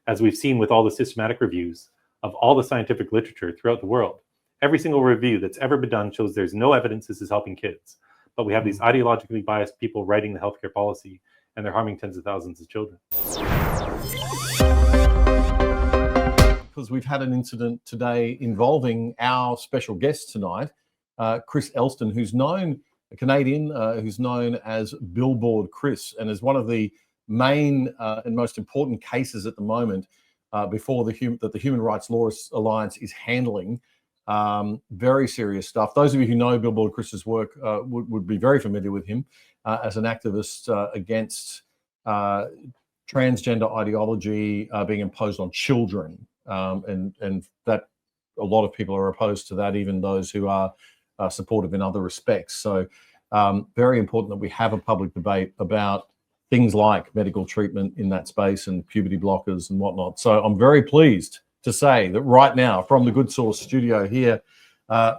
as we've seen with all the systematic reviews of all the scientific literature throughout the world. Every single review that's ever been done shows there's no evidence this is helping kids. But we have these ideologically biased people writing the healthcare policy, and they're harming tens of thousands of children. Because we've had an incident today involving our special guest tonight, Chris Elston, who's known, a Canadian, who's known as Billboard Chris, and is one of the main and most important cases at the moment before the Human Rights Law Alliance is handling. Very serious stuff. Those of you who know Billboard Chris's work would be very familiar with him as an activist against transgender ideology being imposed on children. And that a lot of people are opposed to that, even those who are supportive in other respects. So very important that we have a public debate about things like medical treatment in that space and puberty blockers and whatnot. So I'm very pleased to say that right now, from the Good Source studio here,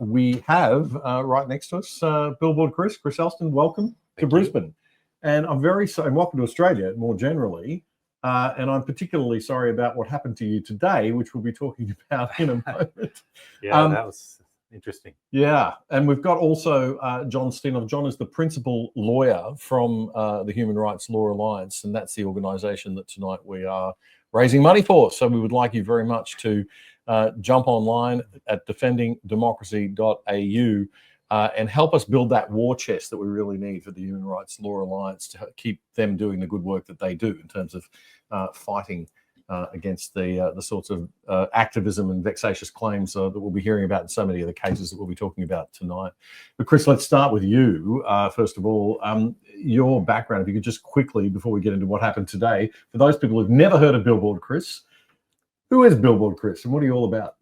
we have right next to us Billboard Chris Elston. Welcome to Brisbane, and I'm and welcome to Australia more generally. And I'm particularly sorry about what happened to you today, which we'll be talking about in a moment. Yeah, that was interesting. Yeah, and we've got also John Steenhoff. John is the principal lawyer from the Human Rights Law Alliance, and that's the organisation that tonight we are raising money for. So we would like you very much to jump online at defendingdemocracy.au and help us build that war chest that we really need for the Human Rights Law Alliance to keep them doing the good work that they do in terms of fighting against the sorts of activism and vexatious claims that we'll be hearing about in so many of the cases that we'll be talking about tonight. But Chris, let's start with you. First of all, your background, if you could just quickly, before we get into what happened today, for those people who've never heard of Billboard Chris, who is Billboard Chris and what are you all about?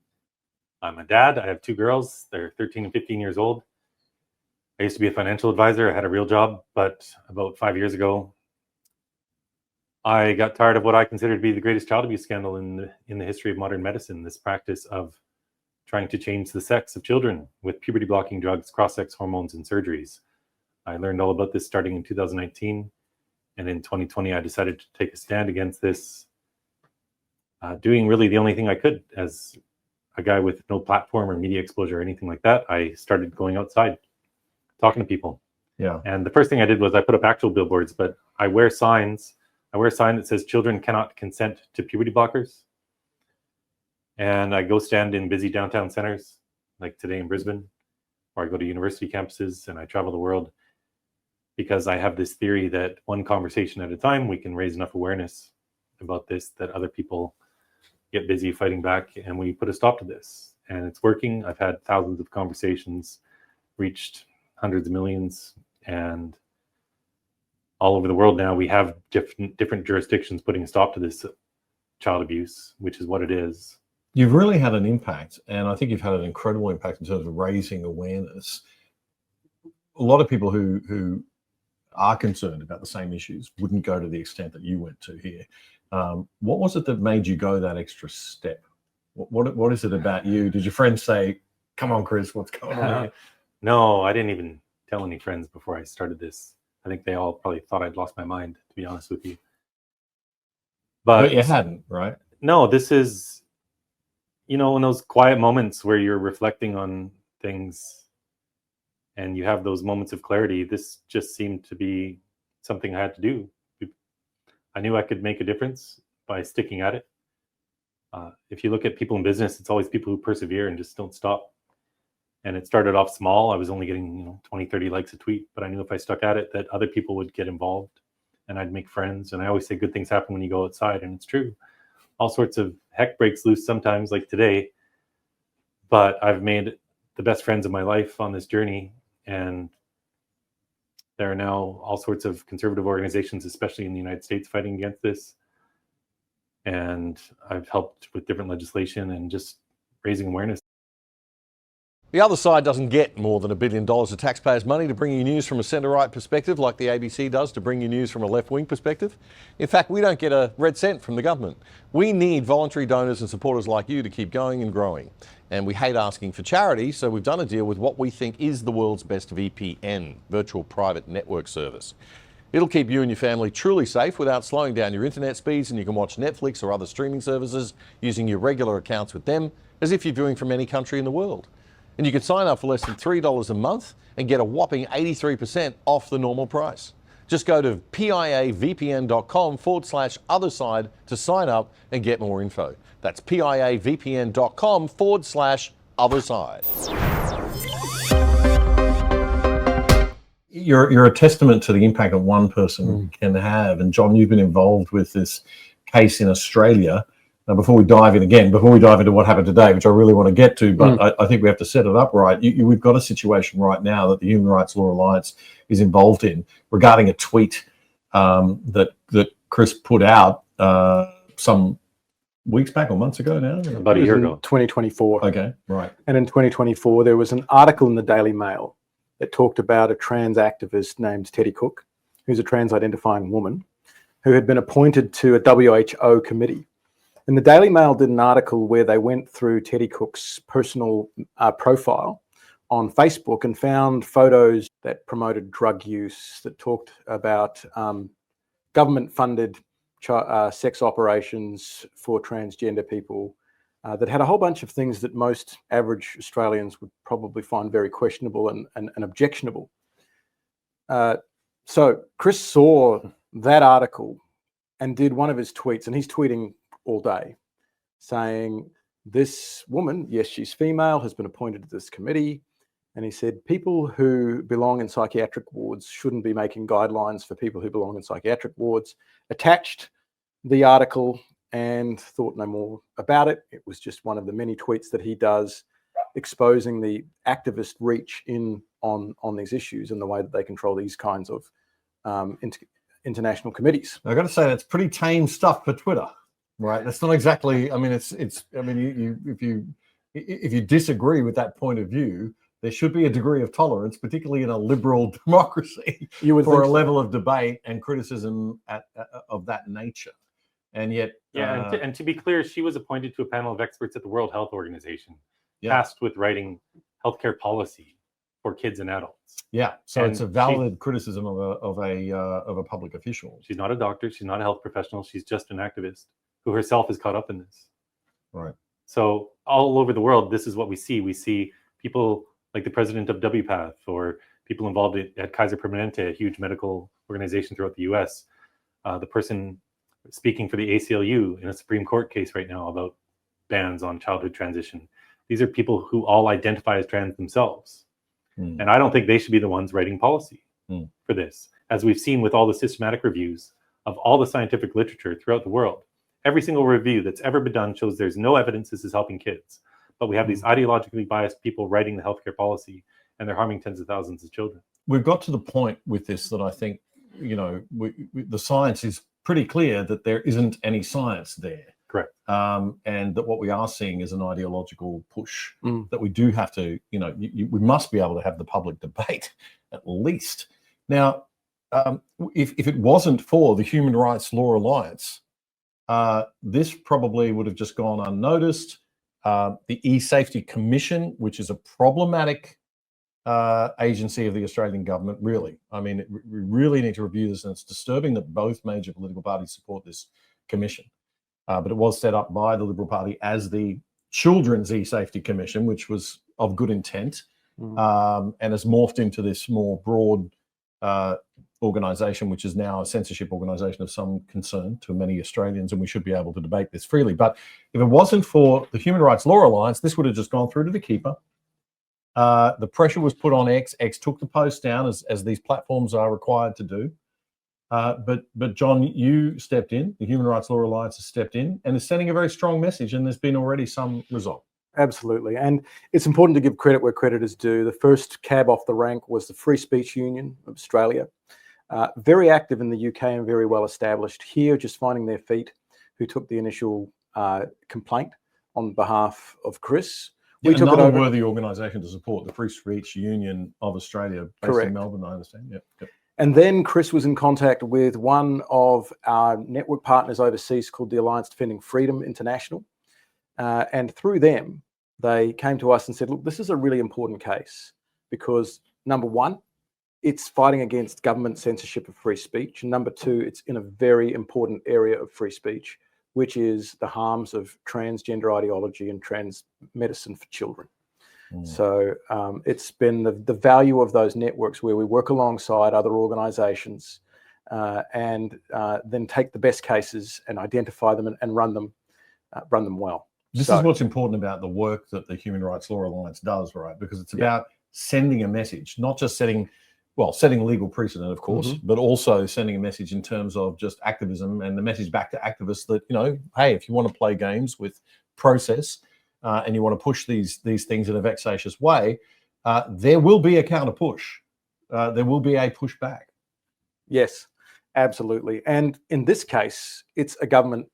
I'm a dad. I have two girls. They're 13 and 15 years old. I used to be a financial advisor. I had a real job, but about 5 years ago, I got tired of what I consider to be the greatest child abuse scandal in the history of modern medicine, this practice of trying to change the sex of children with puberty blocking drugs, cross-sex hormones, and surgeries. I learned all about this starting in 2019, and in 2020 I decided to take a stand against this, doing really the only thing I could as a guy with no platform or media exposure or anything like that. I started going outside, talking to people. Yeah. And the first thing I did was I put up actual billboards, but I wear signs. I wear a sign that says children cannot consent to puberty blockers. And I go stand in busy downtown centers, like today in Brisbane, or I go to university campuses and I travel the world because I have this theory that one conversation at a time, we can raise enough awareness about this that other people get busy fighting back and we put a stop to this. And it's working. I've had thousands of conversations, reached hundreds of millions, and all over the world now we have different jurisdictions putting a stop to this child abuse, which is what it is. You've really had an impact, and I think you've had an incredible impact in terms of raising awareness. A lot of people who are concerned about the same issues wouldn't go to the extent that you went to here. What was it that made you go that extra step? What is it about you? Did your friends say, come on, Chris, what's going on here? No, I didn't even tell any friends before I started this. I think they all probably thought I'd lost my mind, to be honest with you. But you hadn't, right? No, this is, in those quiet moments where you're reflecting on things and you have those moments of clarity, this just seemed to be something I had to do. I knew I could make a difference by sticking at it. If you look at people in business, it's always people who persevere and just don't stop. And it started off small. I was only getting 20, 30 likes a tweet, but I knew if I stuck at it that other people would get involved and I'd make friends. And I always say good things happen when you go outside, and it's true. All sorts of heck breaks loose sometimes, like today, but I've made the best friends of my life on this journey. And there are now all sorts of conservative organizations, especially in the United States, fighting against this. And I've helped with different legislation and just raising awareness. The other side doesn't get more than $1 billion of taxpayers' money to bring you news from a centre-right perspective like the ABC does to bring you news from a left-wing perspective. In fact, we don't get a red cent from the government. We need voluntary donors and supporters like you to keep going and growing. And we hate asking for charity, so we've done a deal with what we think is the world's best VPN, virtual private network service. It'll keep you and your family truly safe without slowing down your internet speeds, and you can watch Netflix or other streaming services using your regular accounts with them as if you're viewing from any country in the world. And you can sign up for less than $3 a month and get a whopping 83% off the normal price. Just go to piavpn.com/otherside to sign up and get more info. That's piavpn.com/otherside. You're a testament to the impact that one person can have. And John, you've been involved with this case in Australia. Now, before we dive into what happened today, which I really want to get to, but I think we have to set it up right. We've got a situation right now that the Human Rights Law Alliance is involved in regarding a tweet that Chris put out some weeks back or months ago now? About a year ago. 2024. Okay, right. And in 2024, there was an article in the Daily Mail that talked about a trans activist named Teddy Cook, who's a trans-identifying woman, who had been appointed to a WHO committee. And the Daily Mail did an article where they went through Teddy Cook's personal profile on Facebook and found photos that promoted drug use, that talked about government-funded sex operations for transgender people, that had a whole bunch of things that most average Australians would probably find very questionable and objectionable. So Chris saw that article and did one of his tweets, and he's tweeting all day saying, this woman, yes, she's female, has been appointed to this committee. And he said, people who belong in psychiatric wards shouldn't be making guidelines for people who belong in psychiatric wards. Attached the article and thought no more about it. It was just one of the many tweets that he does exposing the activist reach on these issues and the way that they control these kinds of international committees. I've got to say, that's pretty tame stuff for Twitter, right? That's not exactly, I mean, if you disagree with that point of view, there should be a degree of tolerance, particularly in a liberal democracy, for a level of debate and criticism of that nature. And yet, and to be clear, she was appointed to a panel of experts at the World Health Organization, tasked with writing healthcare policy for kids and adults. Yeah, so it's a valid criticism of a public official. She's not a doctor. She's not a health professional. She's just an activist who herself is caught up in this. Right. So all over the world, this is what we see. We see people like the president of WPATH, or people involved at Kaiser Permanente, a huge medical organization throughout the US. The person speaking for the ACLU in a Supreme Court case right now about bans on childhood transition. These are people who all identify as trans themselves. And I don't think they should be the ones writing policy for this. As we've seen with all the systematic reviews of all the scientific literature throughout the world, every single review that's ever been done shows there's no evidence this is helping kids. But we have these ideologically biased people writing the healthcare policy, and they're harming tens of thousands of children. We've got to the point with this that I think, the science is pretty clear that there isn't any science there. Correct. And that what we are seeing is an ideological push that we do have to, we must be able to have the public debate at least. Now, if it wasn't for the Human Rights Law Alliance, this probably would have just gone unnoticed. The eSafety Commission, which is a problematic agency of the Australian government, really. I mean, we really need to review this, and it's disturbing that both major political parties support this commission. But it was set up by the Liberal Party as the Children's eSafety Commission, which was of good intent, and has morphed into this more broad organisation, which is now a censorship organisation of some concern to many Australians, and we should be able to debate this freely. But if it wasn't for the Human Rights Law Alliance, this would have just gone through to the keeper. The pressure was put on X. X took the post down, as these platforms are required to do. But John, you stepped in. The Human Rights Law Alliance has stepped in and is sending a very strong message, and there's been already some result. Absolutely. And it's important to give credit where credit is due. The first cab off the rank was the Free Speech Union of Australia. Very active in the UK and very well established here, just finding their feet, who took the initial complaint on behalf of Chris. We took another worthy organisation to support, the Free Speech Union of Australia, based in Melbourne, I understand. Yep. And then Chris was in contact with one of our network partners overseas called the Alliance Defending Freedom International. And through them, they came to us and said, look, this is a really important case because, number one, it's fighting against government censorship of free speech. And number two, it's in a very important area of free speech, which is the harms of transgender ideology and trans medicine for children. So it's been the value of those networks where we work alongside other organizations and then take the best cases and identify them and run them well. This is what's important about the work that the Human Rights Law Alliance does, right? Because it's about sending a message, not just setting legal precedent, of course, but also sending a message in terms of just activism and the message back to activists that, hey, if you want to play games with process and you want to push these things in a vexatious way, there will be a counter push. There will be a pushback. Yes, absolutely. And in this case, it's a government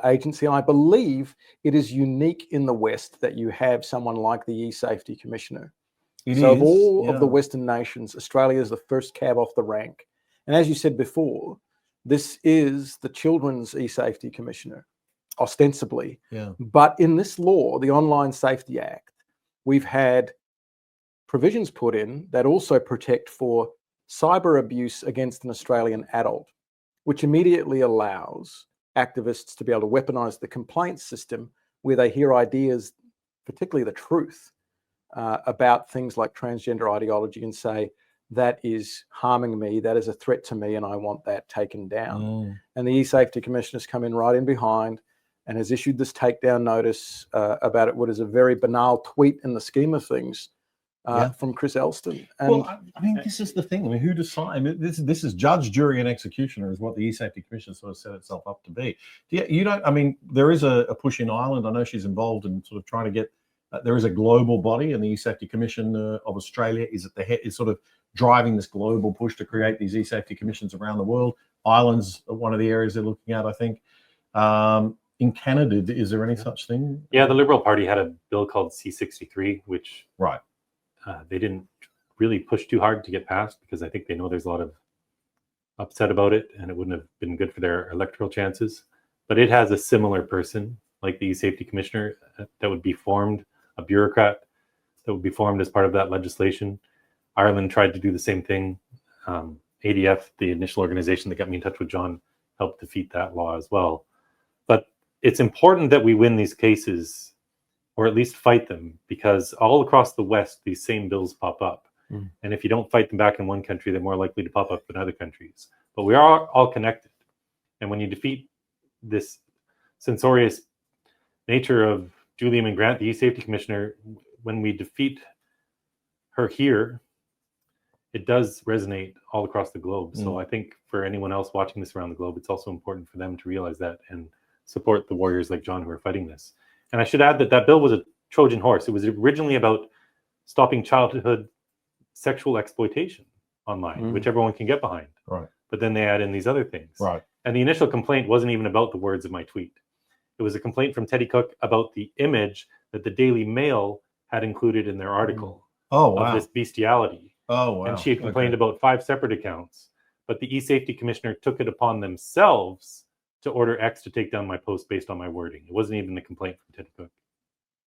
agency. And I believe it is unique in the West that you have someone like the eSafety Commissioner. Of all of the Western nations, Australia is the first cab off the rank. And as you said before, this is the Children's eSafety Commissioner, ostensibly. Yeah. But in this law, the Online Safety Act, we've had provisions put in that also protect for cyber abuse against an Australian adult, which immediately allows activists to be able to weaponize the complaint system where they hear ideas, particularly the truth, about things like transgender ideology and say, that is harming me, that is a threat to me, and I want that taken down. And the eSafety Commissioner's come in right in behind and has issued this takedown notice about it, what is a very banal tweet in the scheme of things from Chris Elston. And well, I mean, this is the thing. I mean, who decides? I mean, this is judge, jury, and executioner is what the eSafety Commission sort of set itself up to be. You don't. I mean, there is a push in Ireland. I know she's involved in sort of trying to get. There is a global body, and the eSafety Commission of Australia is at the head, is sort of driving this global push to create these eSafety commissions around the world. Ireland's one of the areas they're looking at, I think. In Canada, is there any such thing? Yeah, the Liberal Party had a bill called C-63, which they didn't really push too hard to get passed because I think they know there's a lot of upset about it, and it wouldn't have been good for their electoral chances. But it has a similar person, like the eSafety Commissioner, that would be formed, a bureaucrat that would be formed as part of that legislation. Ireland tried to do the same thing. ADF, the initial organization that got me in touch with John, helped defeat that law as well. But it's important that we win these cases, or at least fight them, because all across the West, these same bills pop up. And if you don't fight them back in one country, they're more likely to pop up in other countries. But we are all connected. And when you defeat this censorious nature of Julia McGrath, the eSafety Commissioner, when we defeat her here, it does resonate all across the globe. So I think for anyone else watching this around the globe, it's also important for them to realize that and support the warriors like John who are fighting this. And I should add that bill was a Trojan horse. It was originally about stopping childhood sexual exploitation online, which everyone can get behind. Right. But then they add in these other things. Right. And the initial complaint wasn't even about the words of my tweet. It was a complaint from Teddy Cook about the image that the Daily Mail had included in their article of this bestiality. And she had complained about 5 separate accounts. But the eSafety Commissioner took it upon themselves to order X to take down my post based on my wording. It wasn't even a complaint from Teddy Cook.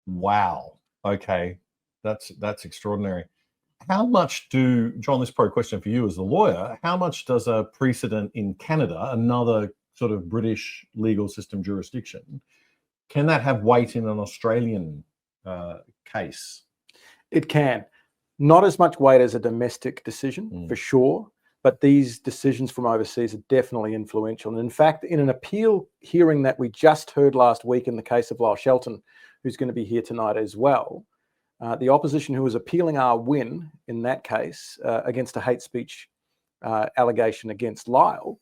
Wow. Okay. That's extraordinary. How much John, this is probably a question for you as a lawyer, how much does a precedent in Canada, another sort of British legal system jurisdiction, can that have weight in an Australian case? It can. Not as much weight as a domestic decision, for sure, but these decisions from overseas are definitely influential. And in fact, in an appeal hearing that we just heard last week in the case of Lyle Shelton, who's going to be here tonight as well, the opposition who was appealing our win in that case against a hate speech allegation against Lyle,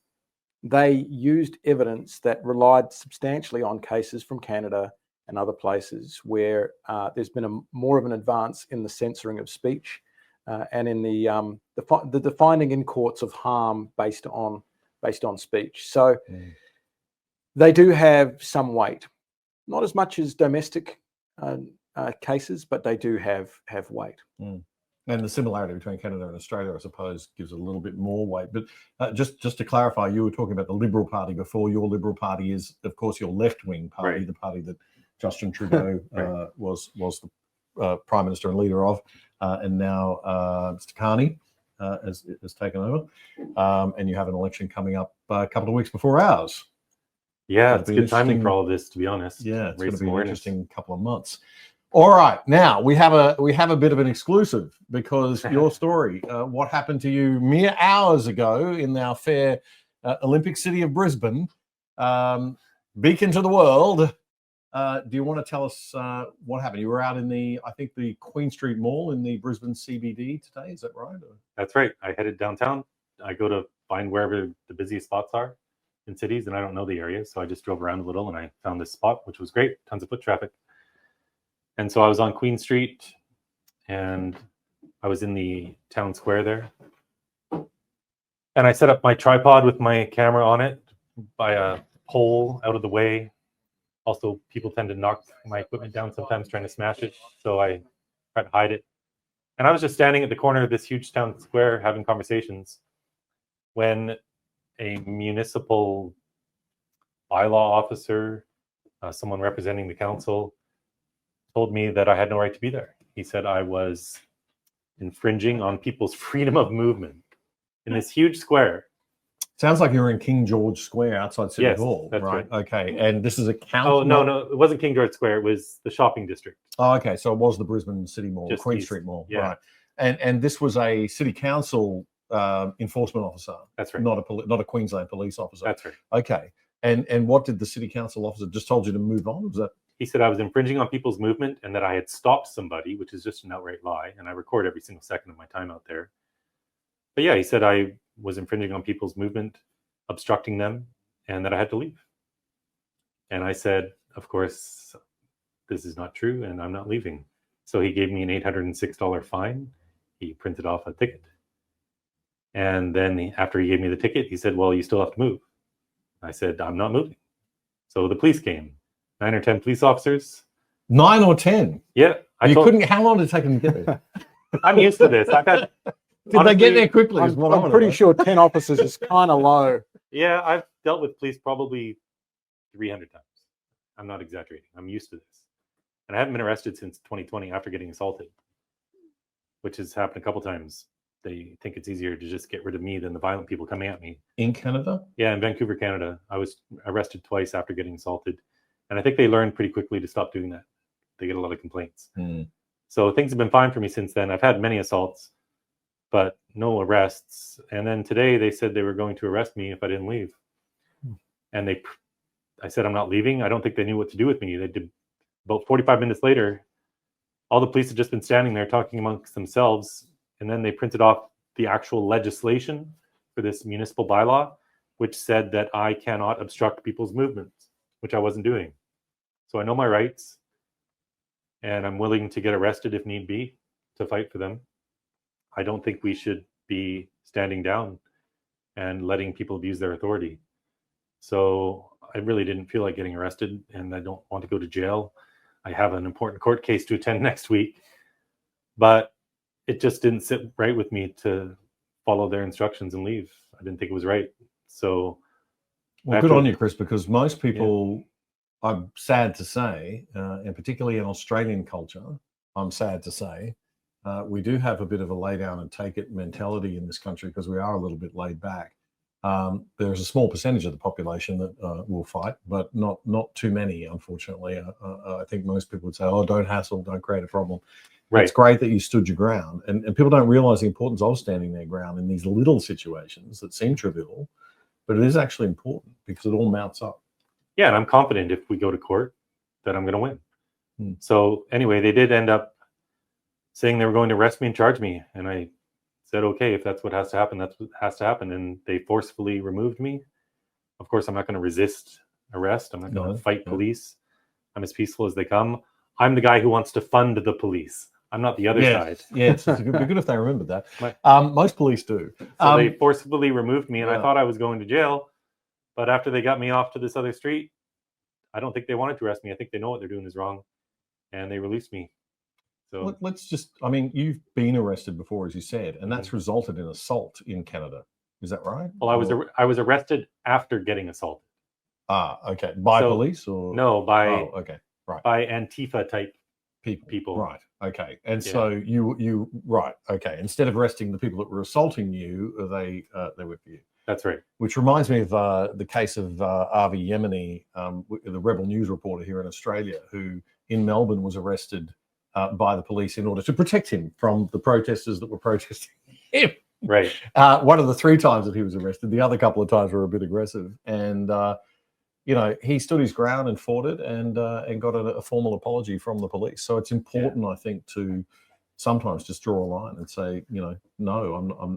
they used evidence that relied substantially on cases from Canada and other places where there's been more of an advance in the censoring of speech and in the finding in courts of harm based on speech. So they do have some weight, not as much as domestic cases, but they do have weight. And the similarity between Canada and Australia, I suppose, gives a little bit more weight. But just to clarify, you were talking about the Liberal Party before. Your Liberal Party is, of course, your left-wing party, the party that Justin Trudeau was the Prime Minister and leader of, and now Mr. Carney. has taken over, and you have an election coming up a couple of weeks before ours. Yeah, It'll it's be good timing interesting. for all of this, to be honest. Yeah, it's Raise going to some be an awareness. interesting couple of months. All right, now we have a bit of an exclusive because your story, what happened to you mere hours ago in our fair Olympic city of Brisbane, beacon to the world. Do you want to tell us what happened? You were out in the Queen Street Mall in the Brisbane CBD today. Is that right? That's right. I headed downtown. I go to find wherever the busiest spots are in cities, and I don't know the area, so I just drove around a little, and I found this spot, which was great. Tons of foot traffic. And so I was on Queen Street, and I was in the town square there. And I set up my tripod with my camera on it by a pole out of the way. Also, people tend to knock my equipment down sometimes trying to smash it, so I try to hide it. And I was just standing at the corner of this huge town square having conversations when a municipal bylaw officer, someone representing the council, told me that I had no right to be there. He said I was infringing on people's freedom of movement in this huge square. Sounds like you're in King George Square outside City Yes, Hall. that's right. Okay, and this is a council. Oh, no, it wasn't King George Square. It was the shopping district. Oh, okay, so it was the Brisbane City Mall, Just Queen east. Street Mall, Yeah. right? And this was a city council enforcement officer. That's right. Not a Queensland police officer. That's right. Okay, and what did the city council officer just told you to move on? Was that? He said I was infringing on people's movement and that I had stopped somebody, which is just an outright lie. And I record every single second of my time out there. But yeah, he said I was infringing on people's movement, obstructing them, and that I had to leave. And I said, of course, this is not true, and I'm not leaving. So he gave me an $806 fine. He printed off a ticket. And then after he gave me the ticket, he said, well, you still have to move. I said, I'm not moving. So the police came. 9 or 10 police officers. 9 or 10? Yeah. How long did it take them to get there? I'm used to this. I've had. Did they get there quickly? I'm pretty sure 10 officers is kind of low. Yeah, I've dealt with police probably 300 times. I'm not exaggerating. I'm used to this. And I haven't been arrested since 2020 after getting assaulted, which has happened a couple times. They think it's easier to just get rid of me than the violent people coming at me. In Canada? Yeah, in Vancouver, Canada. I was arrested twice after getting assaulted. And I think they learned pretty quickly to stop doing that. They get a lot of complaints. So things have been fine for me since then. I've had many assaults, but no arrests. And then today they said they were going to arrest me if I didn't leave. And I said, I'm not leaving. I don't think they knew what to do with me. They did. About 45 minutes later, all the police had just been standing there talking amongst themselves. And then they printed off the actual legislation for this municipal bylaw, which said that I cannot obstruct people's movements, which I wasn't doing. So I know my rights, and I'm willing to get arrested if need be to fight for them. I don't think we should be standing down and letting people abuse their authority. So I really didn't feel like getting arrested, and I don't want to go to jail. I have an important court case to attend next week, but it just didn't sit right with me to follow their instructions and leave. I didn't think it was right. So, well, good on you, Chris, because most people, I'm sad to say, and particularly in Australian culture, I'm sad to say, we do have a bit of a lay down and take it mentality in this country because we are a little bit laid back. There's a small percentage of the population that will fight, but not too many, unfortunately. I think most people would say, oh, don't hassle, don't create a problem. Right. It's great that you stood your ground. And people don't realize the importance of standing their ground in these little situations that seem trivial, but it is actually important because it all mounts up. Yeah, and I'm confident if we go to court that I'm going to win. So anyway, they did end up saying they were going to arrest me and charge me. And I said, okay, if that's what has to happen, that's what has to happen. And they forcefully removed me. Of course, I'm not going to resist arrest. I'm not going to fight police. I'm as peaceful as they come. I'm the guy who wants to fund the police. I'm not the other side. Yes, it'd be good if they remembered that. Most police do. So they forcibly removed me, and I thought I was going to jail. But after they got me off to this other street, I don't think they wanted to arrest me. I think they know what they're doing is wrong, and they released me. So let's just, I mean, you've been arrested before, as you said, and that's resulted in assault in Canada. Is that right? Well, I was arrested after getting assaulted. Ah, okay. By police or? No, by right. By Antifa type people. Right. Okay. And Yeah. so you right. Okay. Instead of arresting the people that were assaulting you, they were for you. That's right. Which reminds me of the case of Avi Yemeni, the Rebel News reporter here in Australia, who in Melbourne was arrested by the police in order to protect him from the protesters that were protesting him. Right. One of the 3 times that he was arrested, the other couple of times were a bit aggressive, and he stood his ground and fought it, and got a formal apology from the police. So it's important, I think, to sometimes just draw a line and say, no,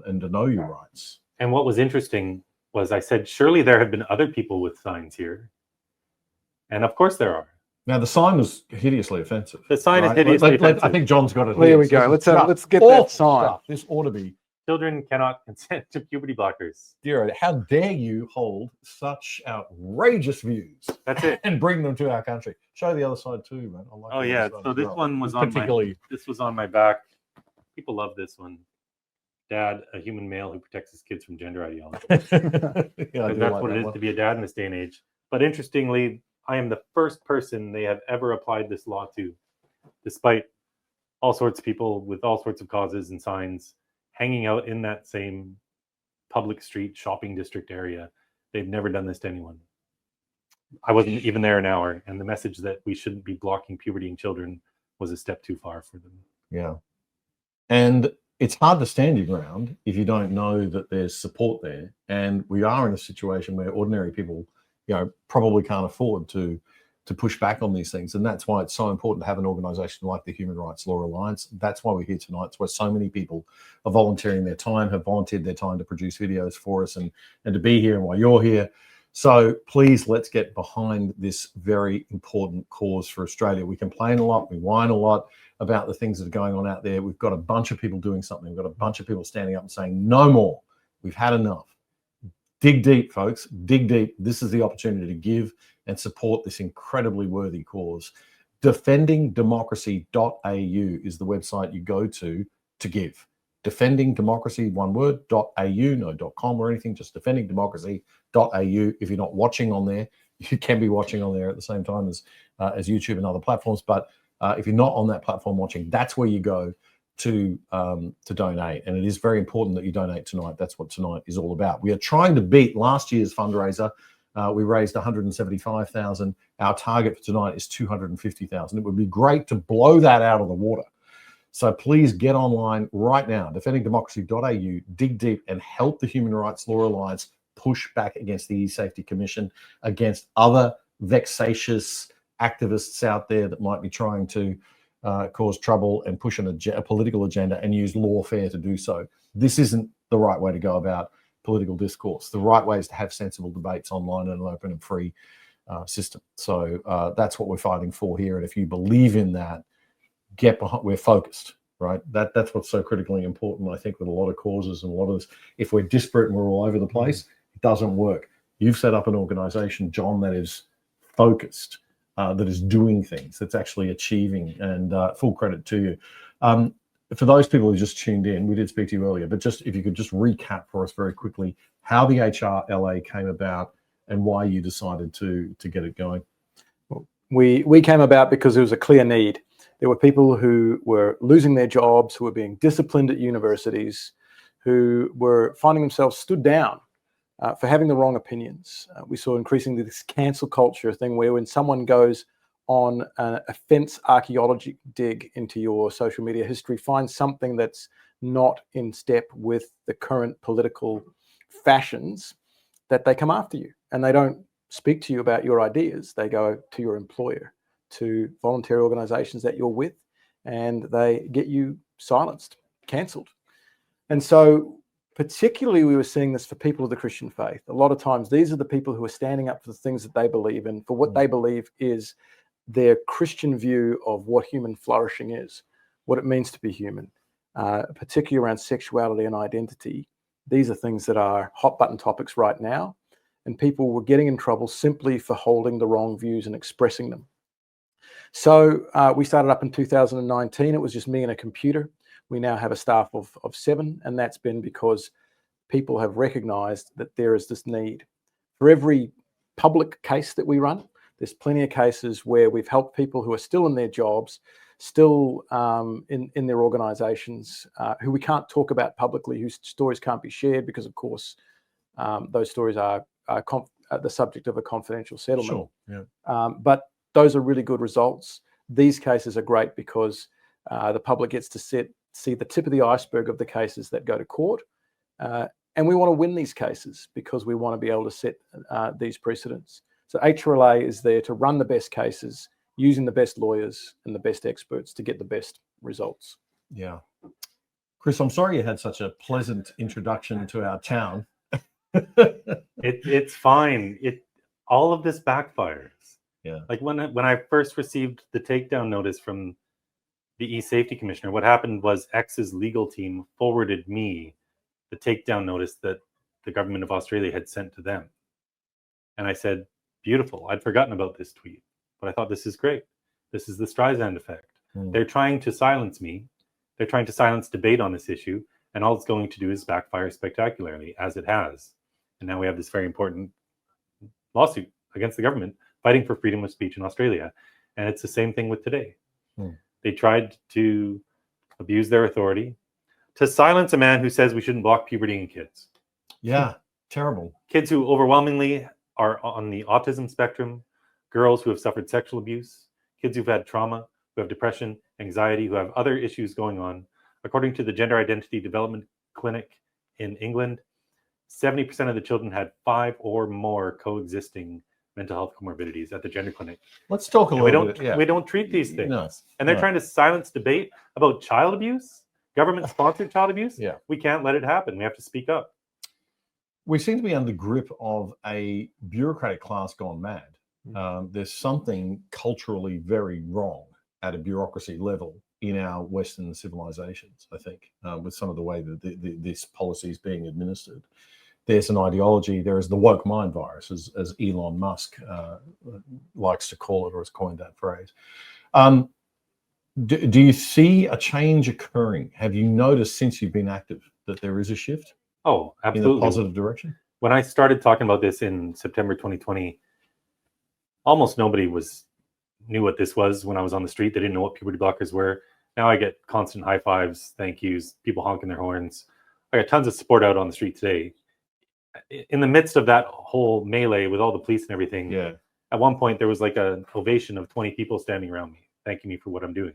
and to know your rights. And what was interesting was I said, surely there have been other people with signs here. And of course there are. Now, the sign was hideously offensive. The sign is hideously offensive. I think John's got it. There we go. Let's get that sign. Stuff. This ought to be. Children cannot consent to puberty blockers. Dear, how dare you hold such outrageous views? That's it. And bring them to our country. Show the other side too, man. I like Oh the yeah. other side So as this well. one was this was on my back. People love this one. Dad, a human male who protects his kids from gender ideology. Yeah, I Because do that's like what that it is one. to be a dad in this day and age. But interestingly, I am the first person they have ever applied this law to, despite all sorts of people with all sorts of causes and signs hanging out in that same public street shopping district area. They've never done this to anyone. I wasn't even there an hour, and the message that we shouldn't be blocking puberty in children was a step too far for them. Yeah. And it's hard to stand your ground if you don't know that there's support there. And we are in a situation where ordinary people, probably can't afford to push back on these things. And that's why it's so important to have an organization like the Human Rights Law Alliance. That's why we're here tonight. It's where so many people are volunteering their time, have volunteered their time to produce videos for us and to be here and while you're here. So please, let's get behind this very important cause for Australia. We complain a lot, we whine a lot about the things that are going on out there. We've got a bunch of people doing something. We've got a bunch of people standing up and saying, no more. We've had enough. Dig deep, folks. Dig deep. This is the opportunity to give and support this incredibly worthy cause. Defendingdemocracy.au is the website you go to give. Defendingdemocracy, one word, .au, no .com or anything, just defendingdemocracy.au. If you're not watching on there, you can be watching on there at the same time as YouTube and other platforms. But if you're not on that platform watching, that's where you go to donate. And it is very important that you donate tonight. That's what tonight is all about. We are trying to beat last year's fundraiser. We raised $175,000. Our target for tonight is $250,000. It would be great to blow that out of the water. So please get online right now, defendingdemocracy.au, dig deep and help the Human Rights Law Alliance push back against the eSafety Commission, against other vexatious activists out there that might be trying to cause trouble and push a political agenda and use lawfare to do so. This isn't the right way to go about political discourse. The right way is to have sensible debates online in an open and free system. So that's what we're fighting for here. And if you believe in that, get behind. We're focused, right? That's what's so critically important, I think, with a lot of causes and a lot of this. If we're disparate and we're all over the place, it doesn't work. You've set up an organization, John, that is focused, that is doing things, that's actually achieving, and full credit to you. For those people who just tuned in, we did speak to you earlier, but just if you could just recap for us very quickly how the HRLA came about and why you decided to get it going. We came about because there was a clear need. There were people who were losing their jobs, who were being disciplined at universities, who were finding themselves stood down for having the wrong opinions. We saw increasingly this cancel culture thing where when someone goes on an offense archaeology dig into your social media history, finds something that's not in step with the current political fashions, that they come after you and they don't speak to you about your ideas. They go to your employer, to voluntary organizations that you're with, and they get you silenced, cancelled. And so particularly we were seeing this for people of the Christian faith. A lot of times these are the people who are standing up for the things that they believe in, for what they believe is their Christian view of what human flourishing is, what it means to be human, particularly around sexuality and identity. These are things that are hot button topics right now, and people were getting in trouble simply for holding the wrong views and expressing them. So we started up in 2019. It was just me and a computer. We now have a staff of 7, and that's been because people have recognized that there is this need. For every public case that we run, there's plenty of cases where we've helped people who are still in their jobs still in their organisations who we can't talk about publicly, whose stories can't be shared because, of course, those stories are the subject of a confidential settlement. Sure. Yeah. But those are really good results. These cases are great because the public gets to see the tip of the iceberg of the cases that go to court. And we want to win these cases because we want to be able to set these precedents. So HRLA is there to run the best cases using the best lawyers and the best experts to get the best results. Yeah. Chris, I'm sorry you had such a pleasant introduction to our town. It's fine. All of this backfires. Yeah. Like when I first received the takedown notice from the eSafety commissioner, what happened was X's legal team forwarded me the takedown notice that the government of Australia had sent to them. And I said, beautiful. I'd forgotten about this tweet, but I thought, this is great. This is the Streisand effect. They're trying to silence me. They're trying to silence debate on this issue. And all it's going to do is backfire spectacularly, as it has. And now we have this very important lawsuit against the government fighting for freedom of speech in Australia. And it's the same thing with today. They tried to abuse their authority to silence a man who says we shouldn't block puberty in kids. Yeah, terrible. Kids who overwhelmingly are on the autism spectrum, girls who have suffered sexual abuse, kids who've had trauma, who have depression, anxiety, who have other issues going on. According to the Gender Identity Development Clinic in England, 70% of the children had 5 or more coexisting mental health comorbidities at the gender clinic. Let's talk a little bit. We don't treat these things. No, and they're trying to silence debate about child abuse, government-sponsored child abuse. Yeah. We can't let it happen. We have to speak up. We seem to be under the grip of a bureaucratic class gone mad. There's something culturally very wrong at a bureaucracy level in our Western civilizations, I think, with some of the way that this policy is being administered. There's an ideology, there is the woke mind virus, as Elon Musk likes to call it, or has coined that phrase. Do you see a change occurring? Have you noticed since you've been active that there is a shift? Oh, absolutely. In a positive direction? When I started talking about this in September 2020, almost nobody knew what this was when I was on the street. They didn't know what puberty blockers were. Now I get constant high fives, thank yous, people honking their horns. I got tons of support out on the street today. In the midst of that whole melee with all the police and everything, at one point there was like an ovation of 20 people standing around me, thanking me for what I'm doing.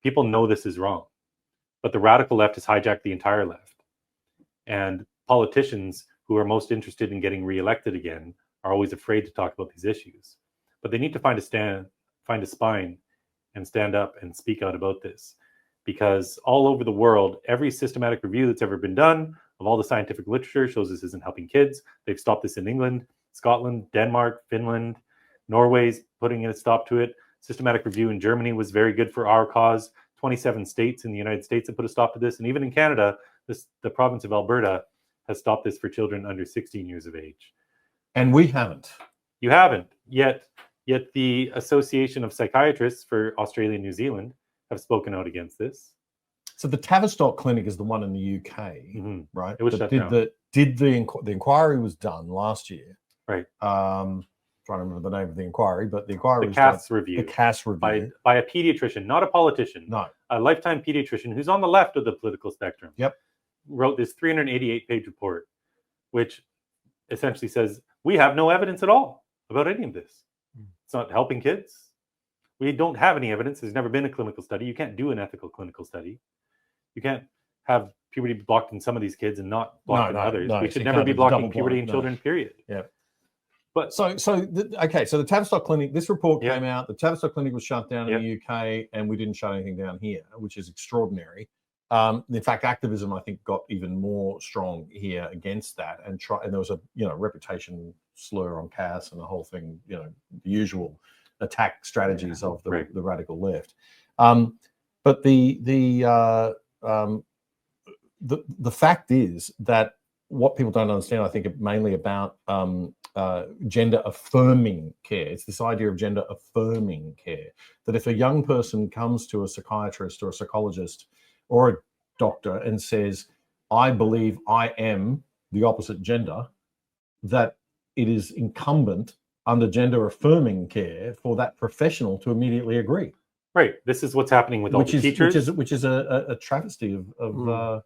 People know this is wrong, but the radical left has hijacked the entire left. And politicians who are most interested in getting reelected again are always afraid to talk about these issues. But they need to find a spine and stand up and speak out about this. Because all over the world, every systematic review that's ever been done of all the scientific literature shows this isn't helping kids. They've stopped this in England, Scotland, Denmark, Finland, Norway's putting a stop to it. Systematic review in Germany was very good for our cause. 27 states in the United States have put a stop to this. And even in Canada, the province of Alberta has stopped this for children under 16 years of age. And we haven't. You haven't. Yet the Association of Psychiatrists for Australia and New Zealand have spoken out against this. So the Tavistock Clinic is the one in the UK, right? It was shut down. The inquiry was done last year, right? Trying to remember the name of the inquiry, but the inquiry was CAS review. The CAS review by a pediatrician, not a politician. No, a lifetime pediatrician who's on the left of the political spectrum. Yep. Wrote this 388-page report, which essentially says we have no evidence at all about any of this. It's not helping kids. We don't have any evidence. There's never been a clinical study. You can't do an ethical clinical study. You can't have puberty blocked in some of these kids and not blocked in others. We should never be blocking puberty in children, period. Yeah. But so the Tavistock Clinic, this report came out. The Tavistock Clinic was shut down in the UK, and we didn't shut anything down here, which is extraordinary. In fact, activism, I think, got even more strong here against that, and there was a reputation slur on CAS and the whole thing, the usual attack strategies of the radical left. But the fact is that what people don't understand, I think, mainly about gender affirming care. It's this idea of gender affirming care, that if a young person comes to a psychiatrist or a psychologist or a doctor and says, I believe I am the opposite gender, that it is incumbent under gender affirming care for that professional to immediately agree. Right. This is what's happening with all the teachers. Which is a travesty of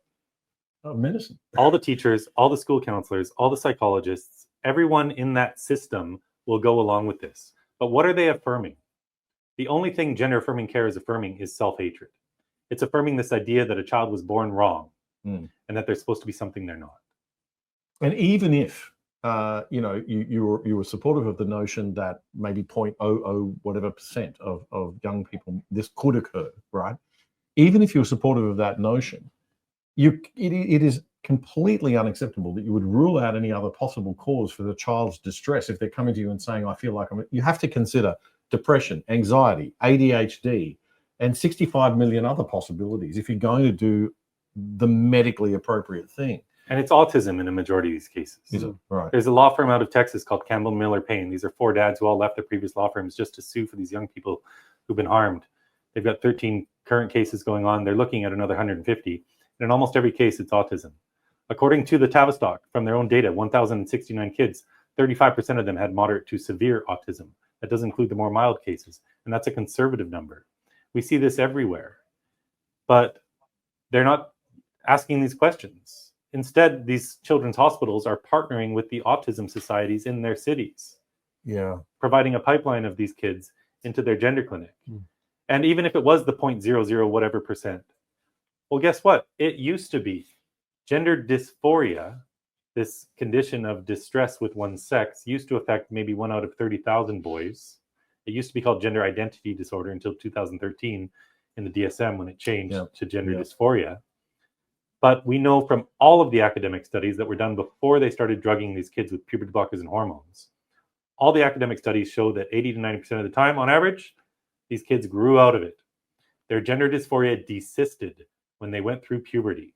medicine. All the teachers, all the school counselors, all the psychologists, everyone in that system will go along with this. But what are they affirming? The only thing gender affirming care is affirming is self-hatred. It's affirming this idea that a child was born wrong and that they're supposed to be something they're not. And even if you were supportive of the notion that maybe 0.00 whatever percent of young people this could occur, right? Even if you're supportive of that notion, it is completely unacceptable that you would rule out any other possible cause for the child's distress if they're coming to you and saying, I feel like you have to consider depression, anxiety, ADHD, and 65 million other possibilities if you're going to do the medically appropriate thing. And it's autism in a majority of these cases. Is it? Right. There's a law firm out of Texas called Campbell Miller Payne. These are 4 dads who all left their previous law firms just to sue for these young people who've been harmed. They've got 13 current cases going on. They're looking at another 150. And in almost every case, it's autism. According to the Tavistock, from their own data, 1,069 kids, 35% of them had moderate to severe autism. That does include the more mild cases. And that's a conservative number. We see this everywhere. But they're not asking these questions. Instead, these children's hospitals are partnering with the autism societies in their cities. Yeah. Providing a pipeline of these kids into their gender clinic. And even if it was the 0.00 whatever percent, well, guess what? It used to be gender dysphoria, this condition of distress with one's sex, used to affect maybe 1 out of 30,000 boys. It used to be called gender identity disorder until 2013 in the DSM when it changed to gender dysphoria. But we know from all of the academic studies that were done before they started drugging these kids with puberty blockers and hormones, all the academic studies show that 80 to 90% of the time, on average, these kids grew out of it. Their gender dysphoria desisted when they went through puberty.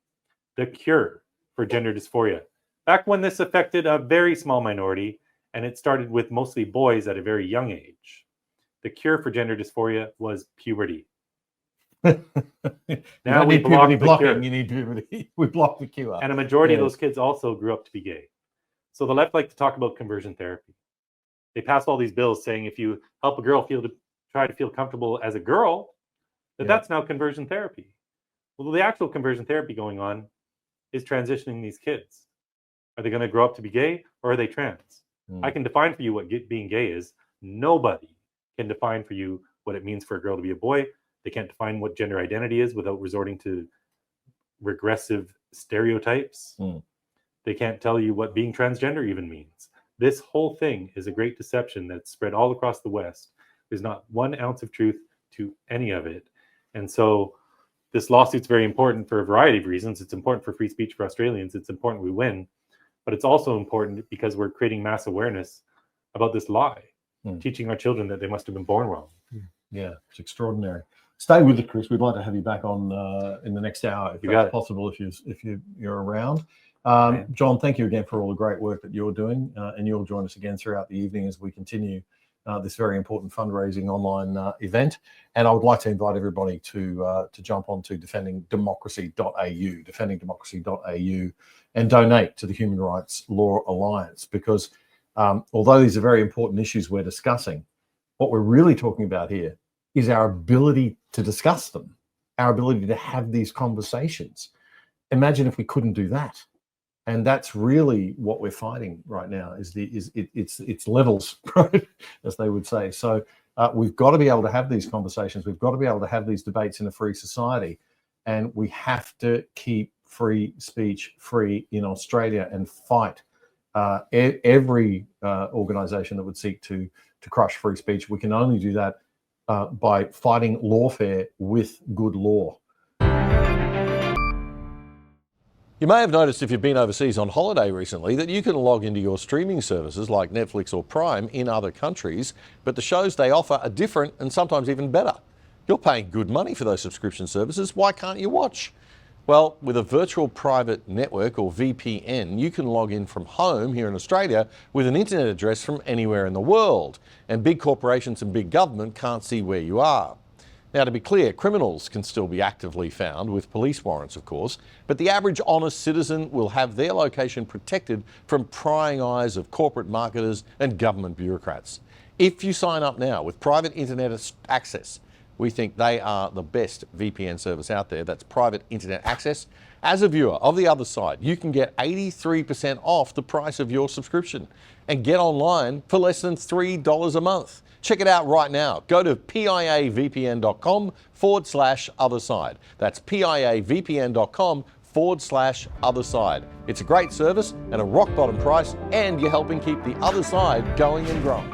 The cure for gender dysphoria, back when this affected a very small minority, and it started with mostly boys at a very young age, the cure for gender dysphoria was puberty. Now we block puberty blocking. You need puberty. We block the cure. And a majority of those kids also grew up to be gay. So the left like to talk about conversion therapy. They pass all these bills saying if you help a girl try to feel comfortable as a girl, that's now conversion therapy. Well, the actual conversion therapy going on is transitioning these kids. Are they going to grow up to be gay or are they trans? I can define for you what being gay is. Nobody can define for you what it means for a girl to be a boy. They can't define what gender identity is without resorting to regressive stereotypes. They can't tell you what being transgender even means. This whole thing is a great deception that's spread all across the West. There's not 1 ounce of truth to any of it. And so this lawsuit's very important for a variety of reasons. It's important for free speech for Australians. It's important we win. But it's also important because we're creating mass awareness about this lie, teaching our children that they must have been born wrong. Yeah, it's extraordinary. Stay with it, Chris. We'd like to have you back on in the next hour, if that's possible, if you're around. John, thank you again for all the great work that you're doing, and you'll join us again throughout the evening as we continue this very important fundraising online event. And I would like to invite everybody to jump onto defendingdemocracy.au, and donate to the Human Rights Law Alliance, because although these are very important issues we're discussing, what we're really talking about here is our ability to discuss them, our ability to have these conversations. Imagine if we couldn't do that. And that's really what we're fighting right now, it's levels, right, as they would say. So we've got to be able to have these conversations. We've got to be able to have these debates in a free society. And we have to keep free speech free in Australia and fight every organisation that would seek to crush free speech. We can only do that by fighting lawfare with good law. You may have noticed if you've been overseas on holiday recently that you can log into your streaming services like Netflix or Prime in other countries, but the shows they offer are different and sometimes even better. You're paying good money for those subscription services. Why can't you watch? Well, with a virtual private network, or VPN, you can log in from home here in Australia with an internet address from anywhere in the world. And big corporations and big government can't see where you are. Now, to be clear, criminals can still be actively found with police warrants, of course, but the average honest citizen will have their location protected from prying eyes of corporate marketers and government bureaucrats. If you sign up now with private internet access, We think they are the best VPN service out there. That's private internet access. As a viewer of The Other Side, you can get 83% off the price of your subscription and get online for less than $3 a month. Check it out right now. Go to piavpn.com/otherside. That's piavpn.com/otherside. It's a great service and a rock bottom price, and you're helping keep The Other Side going and growing.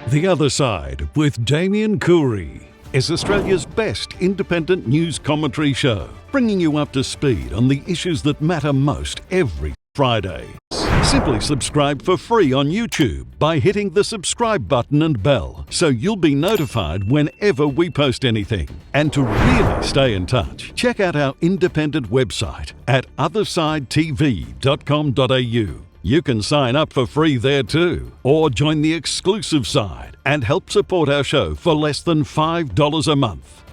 The Other Side with Damien Coorey is Australia's best independent news commentary show, bringing you up to speed on the issues that matter most every Friday. Simply subscribe for free on YouTube by hitting the subscribe button and bell, so you'll be notified whenever we post anything. And to really stay in touch, check out our independent website at othersidetv.com.au. You can sign up for free there too, or join the exclusive side and help support our show for less than $5 a month.